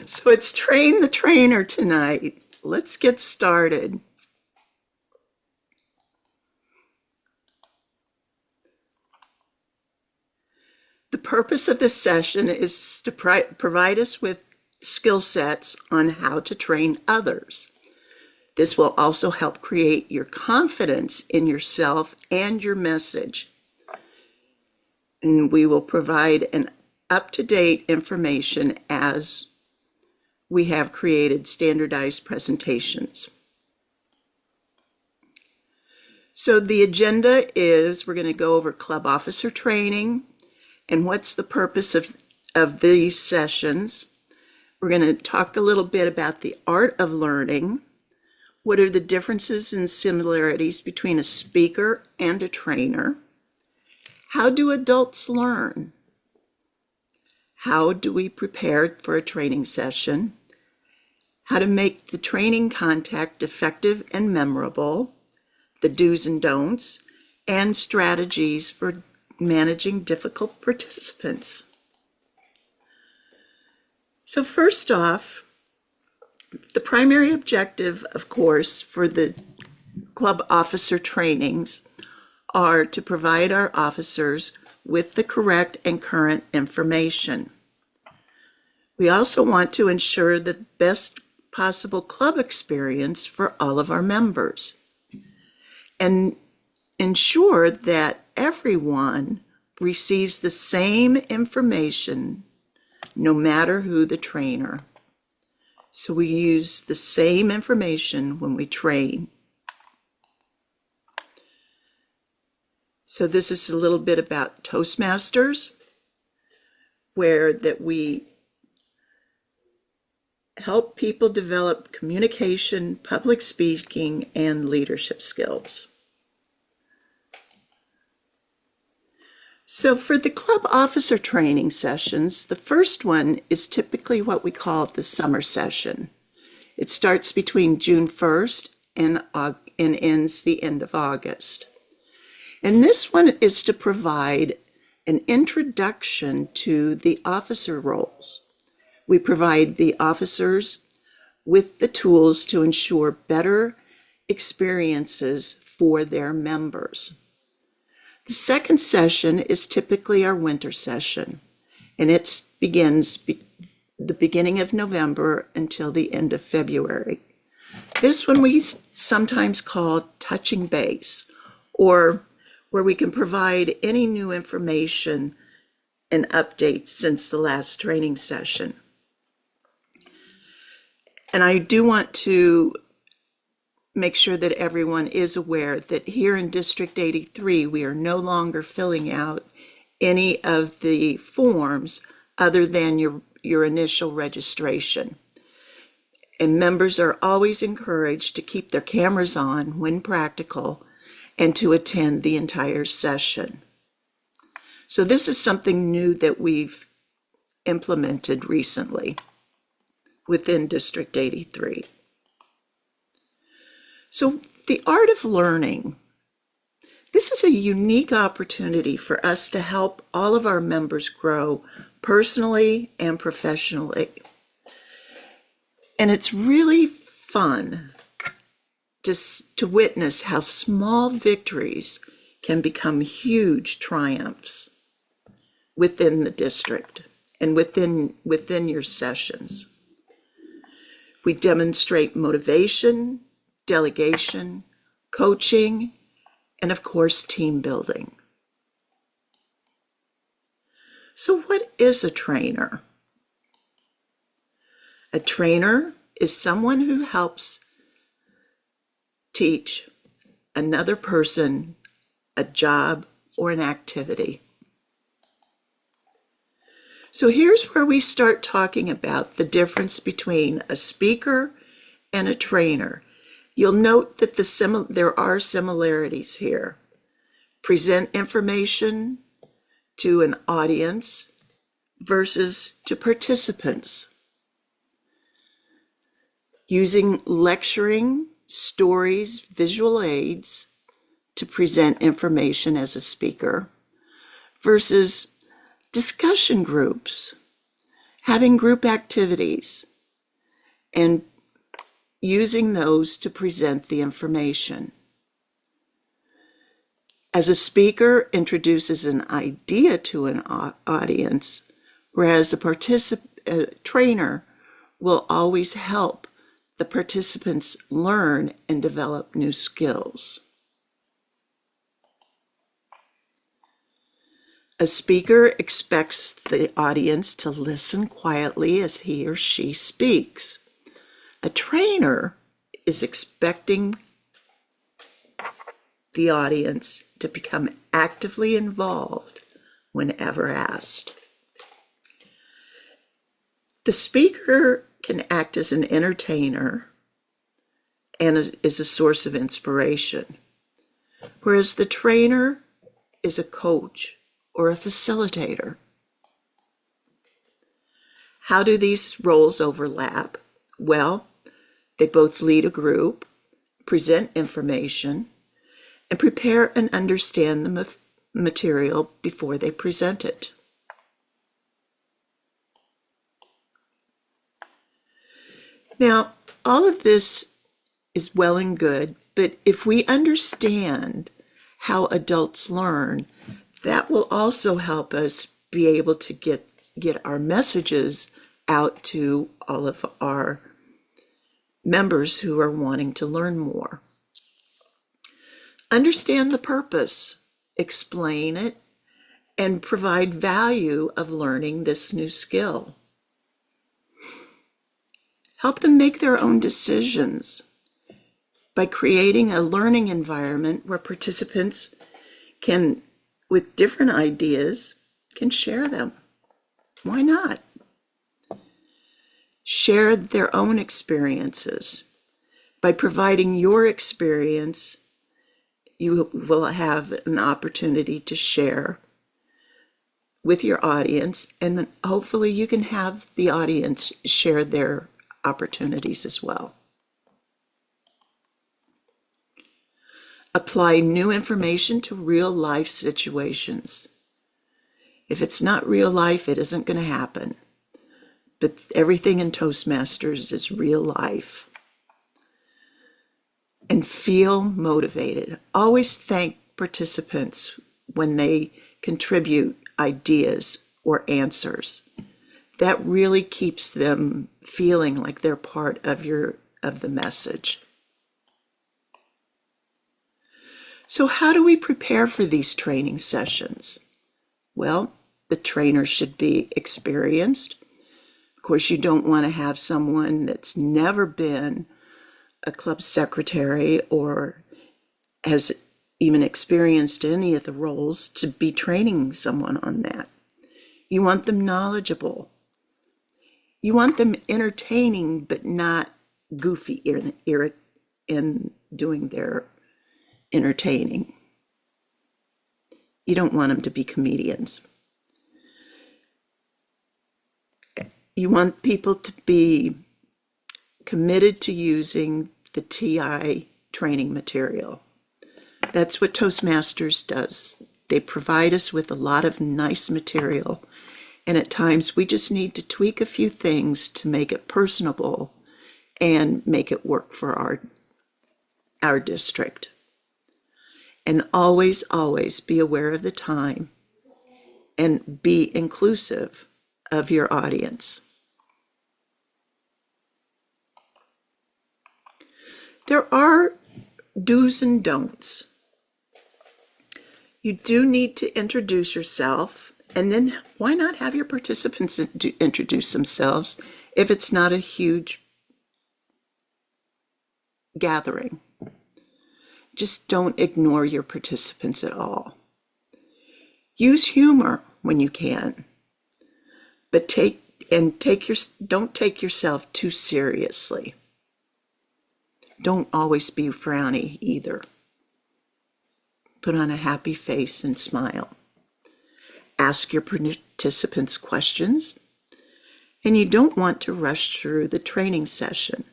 So it's Train the Trainer tonight. Let's get started. The purpose of this session is to provide us with skill sets on how to train others. This will also help create your confidence in yourself and your message. And we will provide an up-to-date information as we have created standardized presentations. So the agenda is we're going to go over club officer training and what's the purpose of these sessions. We're going to talk a little bit about the art of learning. What are the differences and similarities between a speaker and a trainer? How do adults learn? How do we prepare for a training session? How to make the training contact effective and memorable, the do's and don'ts, and strategies for managing difficult participants. So first off, the primary objective, of course, for the club officer trainings are to provide our officers with the correct and current information. We also want to ensure the best possible club experience for all of our members and ensure that everyone receives the same information no matter who the trainer. So we use the same information when we train. So this is a little bit about Toastmasters, where that we help people develop communication, public speaking, and leadership skills. So for the club officer training sessions, the first one is typically what we call the summer session. It starts between June 1st and ends the end of August. And this one is to provide an introduction to the officer roles. We provide the officers with the tools to ensure better experiences for their members. The second session is typically our winter session, and it begins the beginning of November until the end of February. This one we sometimes call touching base, or where we can provide any new information and updates since the last training session. And I do want to make sure that everyone is aware that here in District 83, we are no longer filling out any of the forms other than your initial registration. And members are always encouraged to keep their cameras on when practical and to attend the entire session. So this is something new that we've implemented recently within District 83. So the art of learning, this is a unique opportunity for us to help all of our members grow personally and professionally. And it's really fun to witness how small victories can become huge triumphs within the district and within your sessions. We demonstrate motivation, delegation, coaching, and of course, team building. So what is a trainer? A trainer is someone who helps teach another person a job or an activity. So here's where we start talking about the difference between a speaker and a trainer. You'll note that there are similarities here. Present information to an audience versus to participants. Using lecturing, stories, visual aids to present information as a speaker versus discussion groups, having group activities, and using those to present the information. As a speaker introduces an idea to an audience, whereas a trainer will always help the participants learn and develop new skills. A speaker expects the audience to listen quietly as he or she speaks. A trainer is expecting the audience to become actively involved whenever asked. The speaker can act as an entertainer and is a source of inspiration, whereas the trainer is a coach or a facilitator. How do these roles overlap? Well, they both lead a group, present information, and prepare and understand the material before they present it. Now, all of this is well and good, but if we understand how adults learn, that will also help us be able to get our messages out to all of our members who are wanting to learn more. Understand the purpose, explain it, and provide value of learning this new skill. Help them make their own decisions by creating a learning environment where participants can, with different ideas, can share them. Why not? Share their own experiences. By providing your experience, you will have an opportunity to share with your audience, and then hopefully you can have the audience share their opportunities as well. Apply new information to real life situations. If it's not real life, it isn't going to happen. But everything in Toastmasters is real life. And feel motivated. Always thank participants when they contribute ideas or answers. That really keeps them feeling like they're part of the message. So how do we prepare for these training sessions? Well, the trainer should be experienced. Of course, you don't want to have someone that's never been a club secretary or has even experienced any of the roles to be training someone on that. You want them knowledgeable. You want them entertaining, but not goofy in doing their entertaining. You don't want them to be comedians. You want people to be committed to using the TI training material. That's what Toastmasters does. They provide us with a lot of nice material, and at times we just need to tweak a few things to make it personable and make it work for our district. And always, always be aware of the time and be inclusive of your audience. There are do's and don'ts. You do need to introduce yourself, and then why not have your participants introduce themselves if it's not a huge gathering. Just don't ignore your participants at all. Use humor when you can, but don't take yourself too seriously. Don't always be frowny either. Put on a happy face and smile. Ask your participants questions, and you don't want to rush through the training session,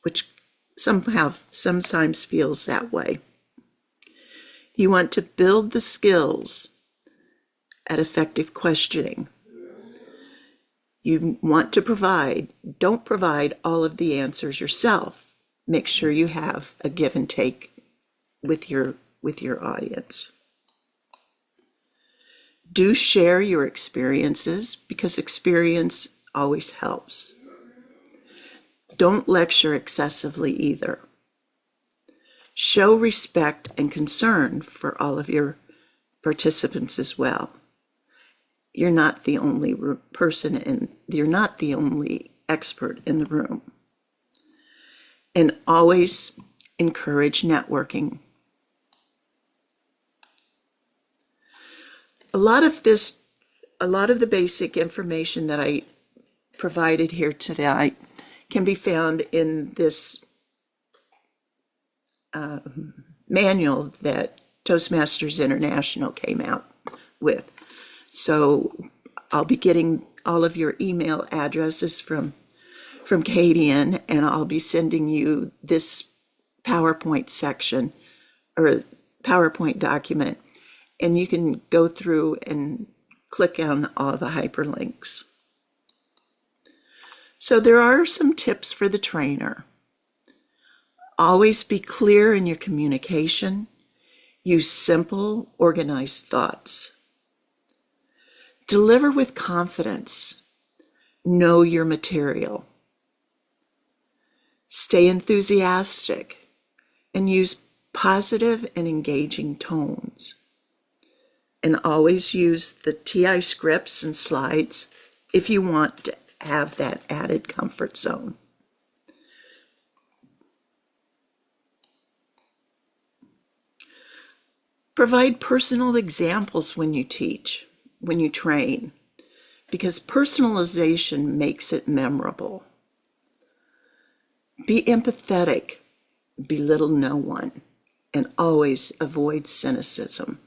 which sometimes feels that way. You want to build the skills at effective questioning. you want to provide, don't provide all of the answers yourself. Make sure you have a give and take with your audience. Do share your experiences because experience always helps. Don't lecture excessively either. Show respect and concern for all of your participants as well. You're not the only person and you're not the only expert in the room. And always encourage networking. A lot of the basic information that I provided here tonight can be found in this manual that Toastmasters International came out with. So I'll be getting all of your email addresses from Katie, and I'll be sending you this PowerPoint section or PowerPoint document, and you can go through and click on all the hyperlinks. So there are some tips for the trainer. Always be clear in your communication. Use simple, organized thoughts. Deliver with confidence. Know your material. Stay enthusiastic and use positive and engaging tones. And always use the TI scripts and slides if you want to have that added comfort zone. Provide personal examples when you teach, when you train, because personalization makes it memorable. Be empathetic, belittle no one, and always avoid cynicism.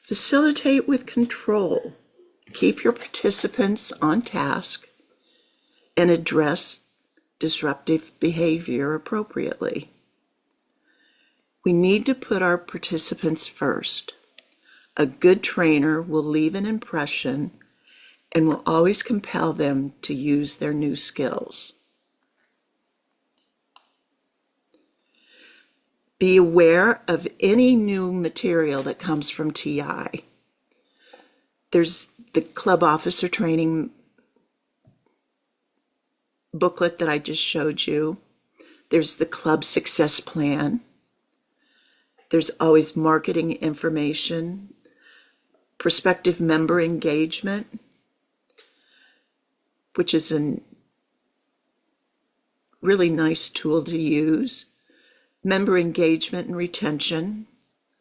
Facilitate with control. Keep your participants on task and address disruptive behavior appropriately. We need to put our participants first. A good trainer will leave an impression and will always compel them to use their new skills. Be aware of any new material that comes from TI. There's the club officer training booklet that I just showed you. There's the club success plan. There's always marketing information, prospective member engagement, which is a really nice tool to use, member engagement and retention,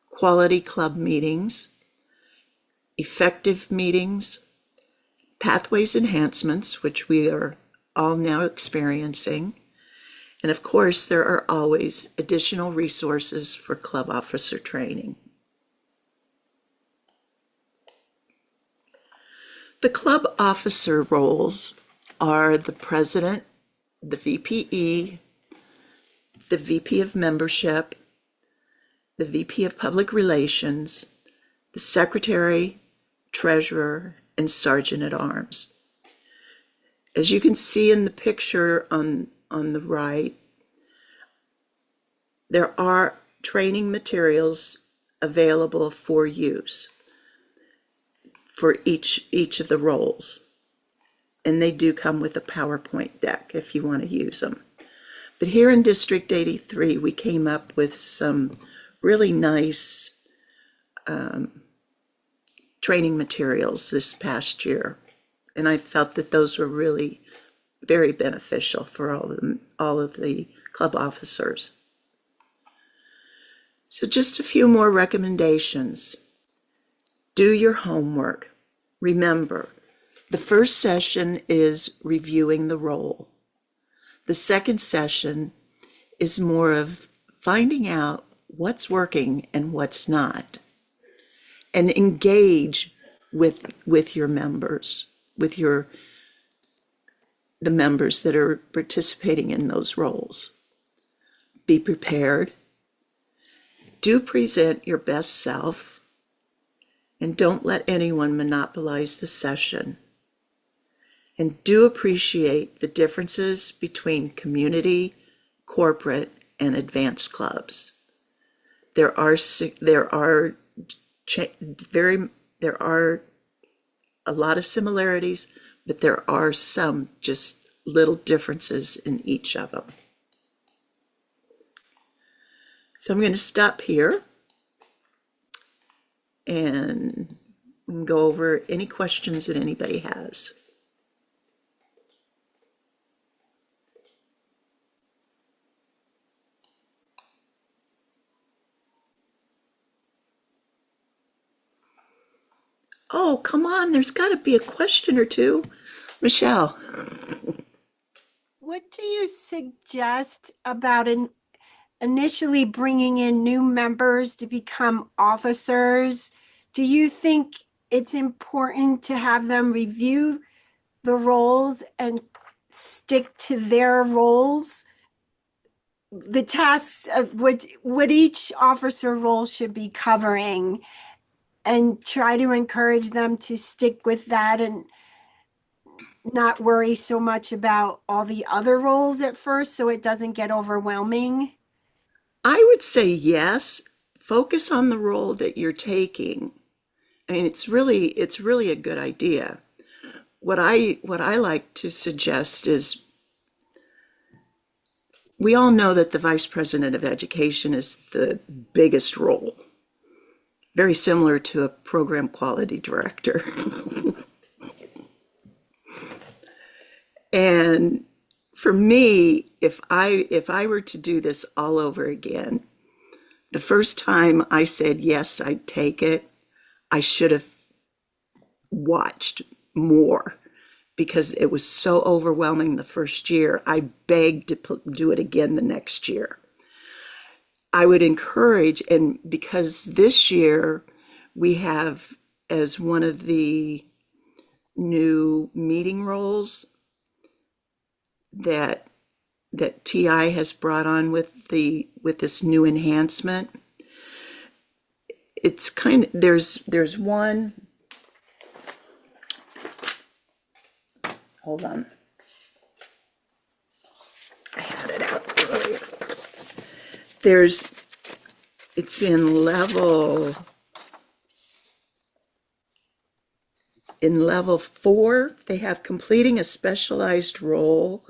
quality club meetings, effective meetings, pathways enhancements, which we are all now experiencing. And of course, there are always additional resources for club officer training. The club officer roles are the president, the VPE, the VP of membership, the VP of public relations, the secretary, treasurer, and sergeant at arms. As you can see in the picture on the right, there are training materials available for use for each of the roles. And they do come with a PowerPoint deck if you want to use them. But here in District 83, we came up with some really nice training materials this past year. And I felt that those were really very beneficial for all of the club officers. So just a few more recommendations. Do your homework. Remember, the first session is reviewing the role. The second session is more of finding out what's working and what's not. And engage with your members, with the members that are participating in those roles. Be prepared. Do present your best self, and don't let anyone monopolize the session. and do appreciate the differences between community, corporate, and advanced clubs. There are very there are a lot of similarities, but there are some just little differences in each of them. So I'm going to stop here and we can go over any questions that anybody has. Oh, come on, there's got to be a question or two. Michelle. What do you suggest about initially bringing in new members to become officers? Do you think it's important to have them review the roles and stick to their roles? The tasks of what each officer role should be covering, and try to encourage them to stick with that and not worry so much about all the other roles at first so it doesn't get overwhelming? I would say yes. Focus on the role that you're taking. I mean, it's really a good idea. What I like to suggest is we all know that the vice president of education is the biggest role, very similar to a program quality director. And for me, if I were to do this all over again, the first time I said yes, I'd take it, I should have watched more because it was so overwhelming the first year. I begged to do it again the next year. I would encourage, and because this year we have as one of the new meeting roles that TI has brought on with this new enhancement. It's kind of there's one. Hold on. I had it out earlier. It's in level 4. They have completing a specialized role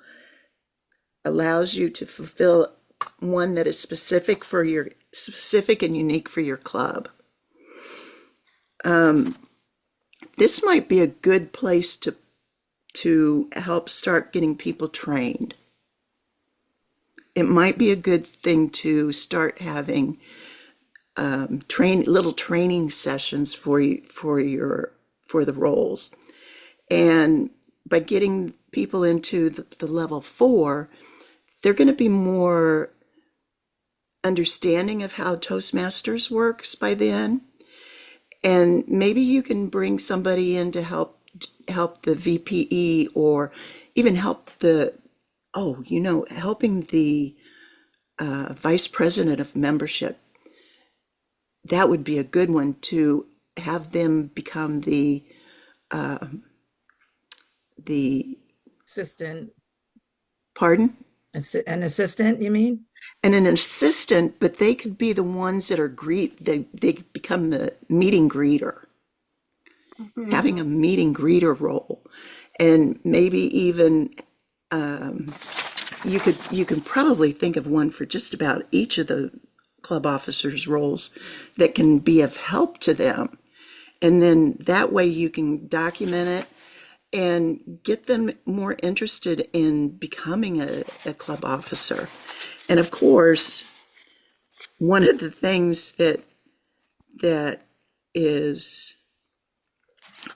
allows you to fulfill one that is specific and unique for your club. This might be a good place to help start getting people trained. It might be a good thing to start having little training sessions for the roles, and by getting people into the level 4, they're going to be more understanding of how Toastmasters works by then, and maybe you can bring somebody in to help the VPE, or even helping the vice president of membership. That would be a good one, to have them become the assistant. Pardon? An assistant, you mean? And an assistant, but they could be the ones that are they become the meeting greeter. Mm-hmm. Having a meeting greeter role, and maybe even you can probably think of one for just about each of the club officers' roles that can be of help to them, and then that way you can document it and get them more interested in becoming a club officer. And of course, one of the things that is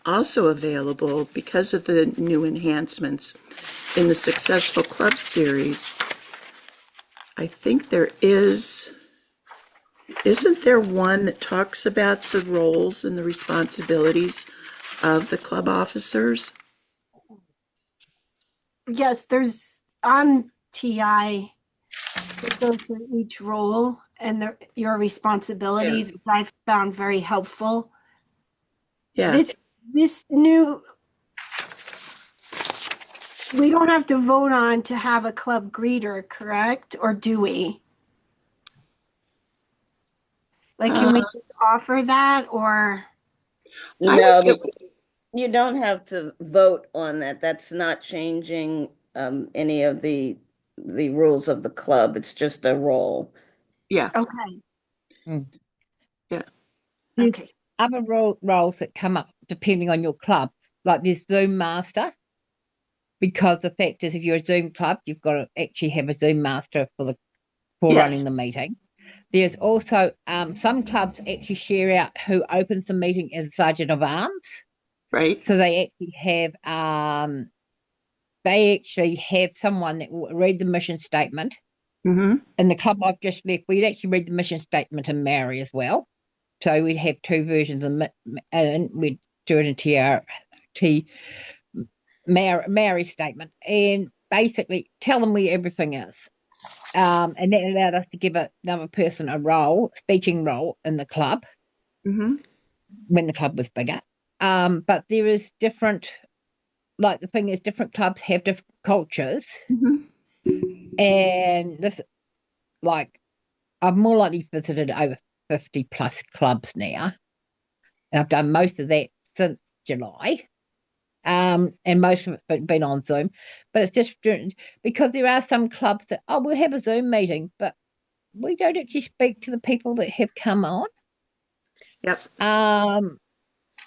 also available because of the new enhancements in the Successful Club series, I think isn't there one that talks about the roles and the responsibilities of the club officers? Yes, there's on TI, it goes through each role and your responsibilities, which I found very helpful. Yeah. This new we don't have to vote on to have a club greeter, correct? Or do we? Like, can we just offer that or? I would No, get, you don't have to vote on that. That's not changing any of the rules of the club. It's just a role. yeah, Okay, Mm. yeah. There's okay. other roles that come up depending on your club, like there's Zoom Master, because the fact is if you're a Zoom club, you've got to actually have a Zoom Master for Yes. running the meeting. There's also some clubs actually share out who opens the meeting as Sergeant of Arms. Right. So they actually have someone that will read the mission statement. Mm-hmm. In the club I've just left, we'd actually read the mission statement in Maori as well. So we'd have two versions and we'd do it in Maori statement and basically tell them where everything is. And that allowed us to give another person a speaking role in the club Mm-hmm. when the club was bigger. But there is different, like the thing is, different clubs have different cultures, Mm-hmm. and this, like, I've more likely visited over 50 plus clubs now, and I've done most of that since July. And most of it's been on Zoom, but it's just because there are some clubs that, oh, we'll have a Zoom meeting, but we don't actually speak to the people that have come on. Yep.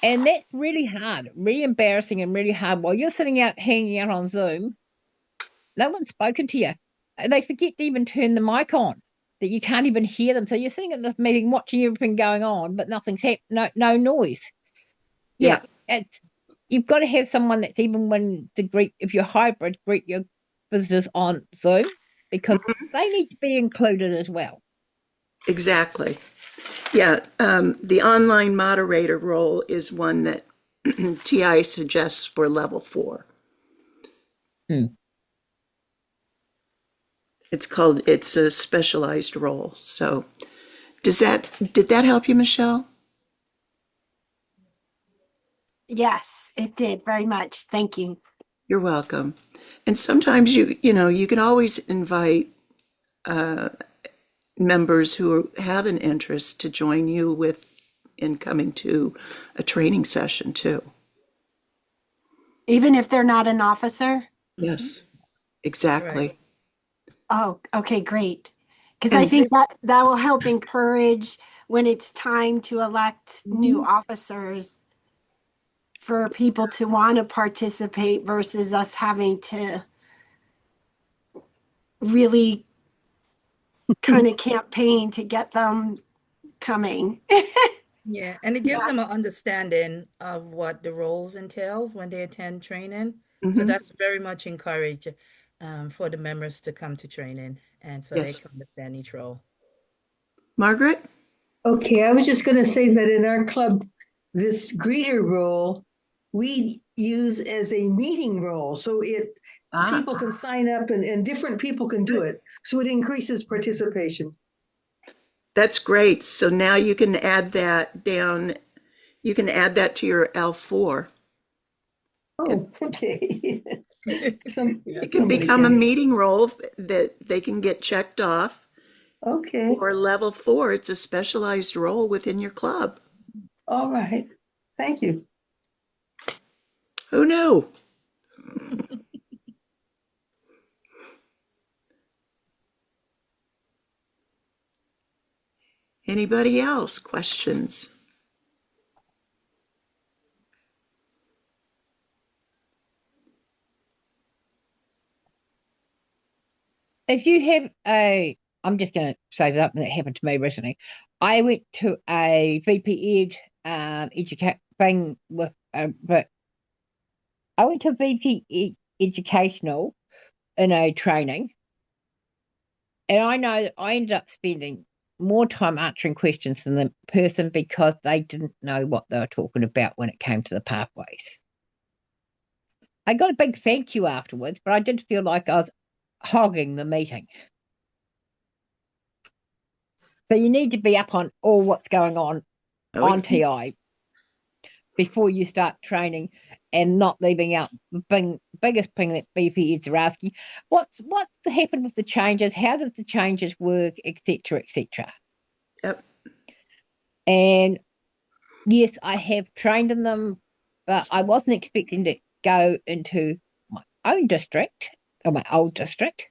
And that's really hard, really embarrassing and really hard. While you're sitting out hanging out on Zoom, no one's spoken to you. They forget to even turn the mic on, that you can't even hear them. So you're sitting at this meeting watching everything going on, but nothing's happening, no noise. Yeah. You've got to have someone that's even when to greet, if you're hybrid, greet your visitors on Zoom because they need to be included as well. Exactly. Yeah. The online moderator role is one that TI suggests for level 4. Hmm. It's a specialized role. So did that help you, Michelle? Yes, it did very much. Thank you. You're welcome. And sometimes you can always invite members who have an interest to join you in coming to a training session too. Even if they're not an officer? Yes, Right. exactly. Oh, okay, great. Because I And think that will help encourage when it's time to elect new officers for people to want to participate versus us having to really kind of campaign to get them coming. Yeah, and it gives them an understanding of what the roles entails when they attend training. So mhm, that's very much encouraged for the members to come to training, and so they yes, can understand each role. Margaret? Okay, I was just going to say that in our club, this greeter role we use as a meeting role. So Ah, people can sign up and different people can do it. So it increases participation. that's great. So now you can add that down. You can add that to your L4. Oh, okay. It can Somebody become a can. meeting role that they can get checked off. Okay, Or level 4, it's a specialized role within your club. all right. Thank you. Who knew? Anybody else? Questions? If you have I'm just going to say that that happened to me recently. I went to a VP Ed educate thing but I went to a VP educational in a training, and I know that I ended up spending more time answering questions than the person because they didn't know what they were talking about when it came to the pathways. I got a big thank you afterwards, but I did feel like I was hogging the meeting. So you need to be up on all what's going on Oh, yeah. TI before you start training. and not leaving out the biggest thing that BPEs are asking. What's happened with the changes? How does the changes work, etc., etc.? Yep. And yes, I have trained in them, but I wasn't expecting to go into my own district or my old district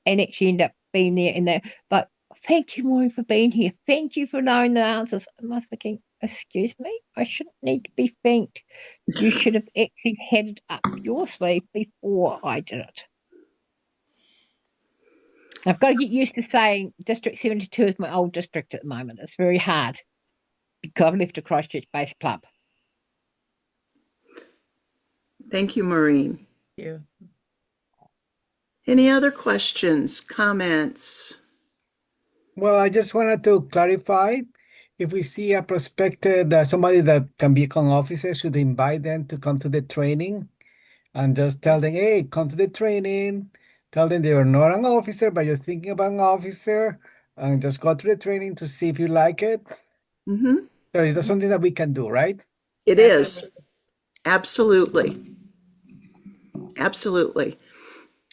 and actually end up being there in there. But thank you, Maureen, for being here. Thank you for knowing the answers. I was thinking, excuse me, I shouldn't need to be thanked. You should have actually had it up your sleeve before I did it. I've got to get used to saying District 72 is my old district at the moment. It's very hard because I've left a Christchurch based club. Thank you, Maureen. You. Any other questions, comments? Well, I just wanted to clarify, if we see a prospective, somebody that can become officer, should invite them to come to the training and just tell them, hey, come to the training. Tell them you're not an officer, but you're thinking about an officer, and just go to the training to see if you like it. Mm-hmm. So that's something that we can do, right? It is. Absolutely. Absolutely. Absolutely.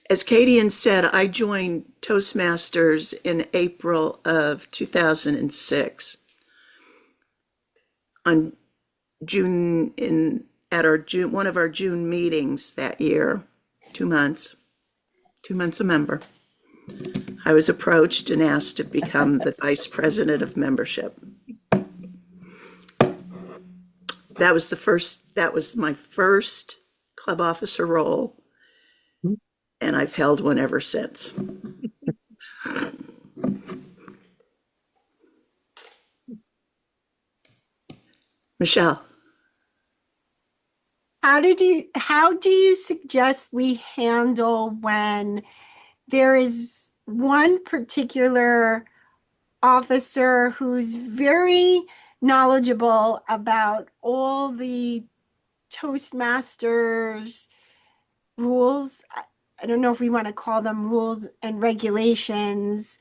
As Katie said, I joined Toastmasters in April of 2006. On June, at our June, one of our June meetings that year, 2 months a member, I was approached and asked to become the vice president of membership. That was my first club officer role, and I've held one ever since. Michelle. How do you suggest we handle when there is one particular officer who's very knowledgeable about all the Toastmasters rules? I don't know if we want to call them rules and regulations,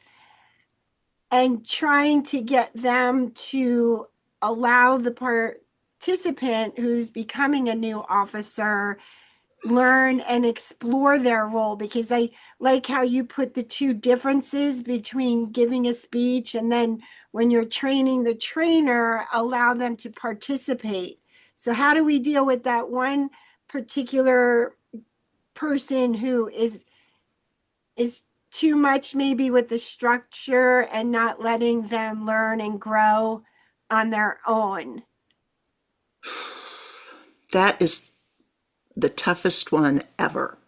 and trying to get them to allow the participant who's becoming a new officer learn and explore their role, because I like how you put the two differences between giving a speech and then when you're training the trainer, allow them to participate. So how do we deal with that one particular person who is too much maybe with the structure and not letting them learn and grow on their own? That is the toughest one ever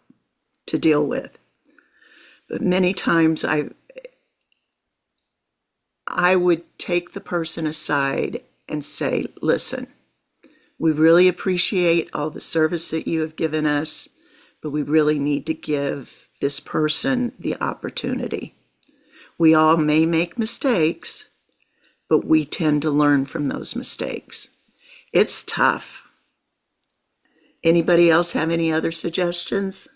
to deal with. But many times I would take the person aside and say, listen, we really appreciate all the service that you have given us, but we really need to give this person the opportunity. We all may make mistakes, but we tend to learn from those mistakes. It's tough. Anybody else have any other suggestions?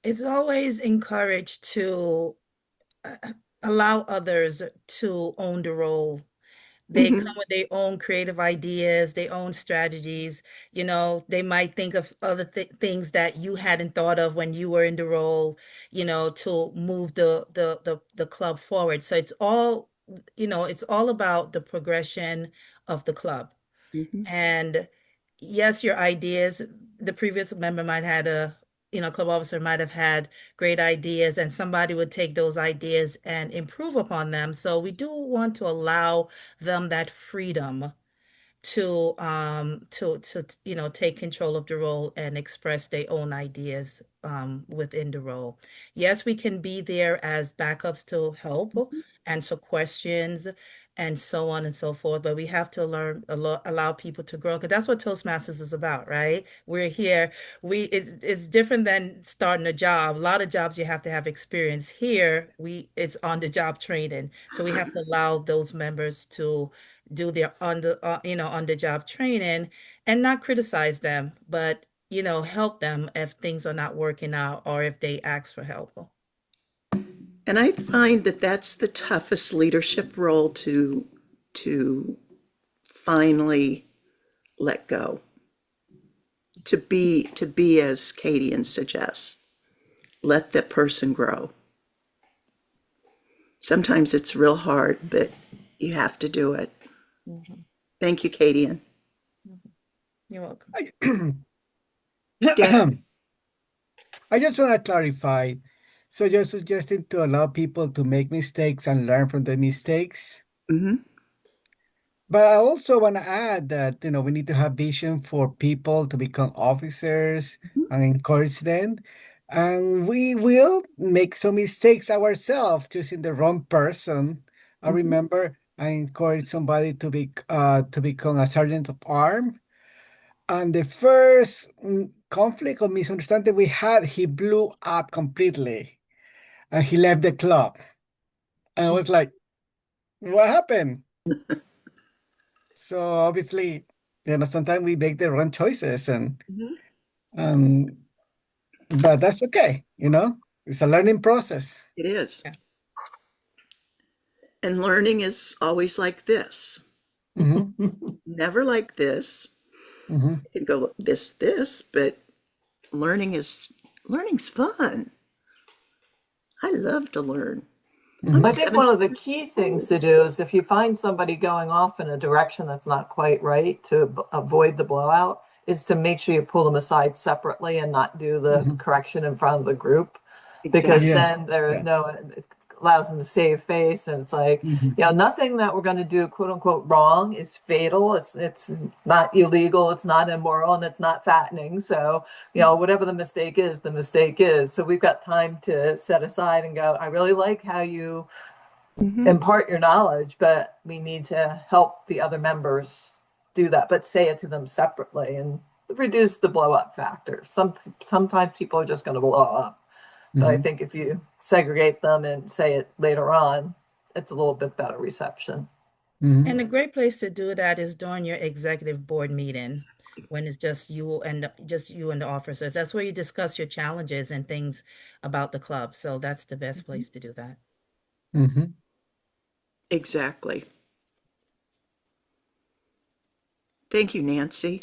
It's always encouraged to allow others to own the role. They come with their own creative ideas, their own strategies. They might think of other things that you hadn't thought of when you were in the role, to move the club forward. So it's all about the progression of the club. Mm-hmm. And yes, your ideas, the previous member might had club officer might have had great ideas, and somebody would take those ideas and improve upon them. So we do want to allow them that freedom to take control of the role and express their own ideas within the role. Yes, we can be there as backups to help answer questions and so on and so forth, but we have to allow people to grow, because that's what Toastmasters is about, right? We're here. It's different than starting a job. A lot of jobs you have to have experience. Here, it's on the job training, so we have to allow those members to do their on the job training and not criticize them, but help them if things are not working out or if they ask for help. And I find that that's the toughest leadership role to finally let go. to be as Katie suggests. Let that person grow. Sometimes it's real hard, but you have to do it. Thank you, Katie. You're welcome. Dan? I just want to clarify. So you're suggesting to allow people to make mistakes and learn from the mistakes? Mm-hmm. But I also want to add that, we need to have vision for people to become officers and encourage them. And we will make some mistakes ourselves, choosing the wrong person. I remember I encouraged somebody to become a sergeant of arm. And the first conflict or misunderstanding we had, he blew up completely and he left the club. And I was like, what happened? So obviously, sometimes we make the wrong choices um, but that's okay, it's a learning process. It is. Yeah. And learning is always like this. Never like this. It can go this, but learning's fun. I love to learn. Mhm. I think one of the key things to do is if you find somebody going off in a direction that's not quite right to avoid the blowout, is to make sure you pull them aside separately and not do the correction in front of the group. Because Exactly. Yes. then there is Yeah. it allows them to save face, and it's like, Mhm. nothing that we're going to do quote unquote wrong is fatal. It's not illegal, it's not immoral, and it's not fattening. So whatever the mistake is, the mistake is. So we've got time to set aside and go, I really like how you impart your knowledge, but we need to help the other members do that, but say it to them separately and reduce the blow up factor. Sometimes people are just going to blow up. But I Mhm. think if you segregate them and say it later on, it's a little bit better reception. Mhm. And a great place to do that is during your executive board meeting, when it's just you and the officers. That's where you discuss your challenges and things about the club. So that's the best place to do that. Mhm. Exactly. Thank you, Nancy.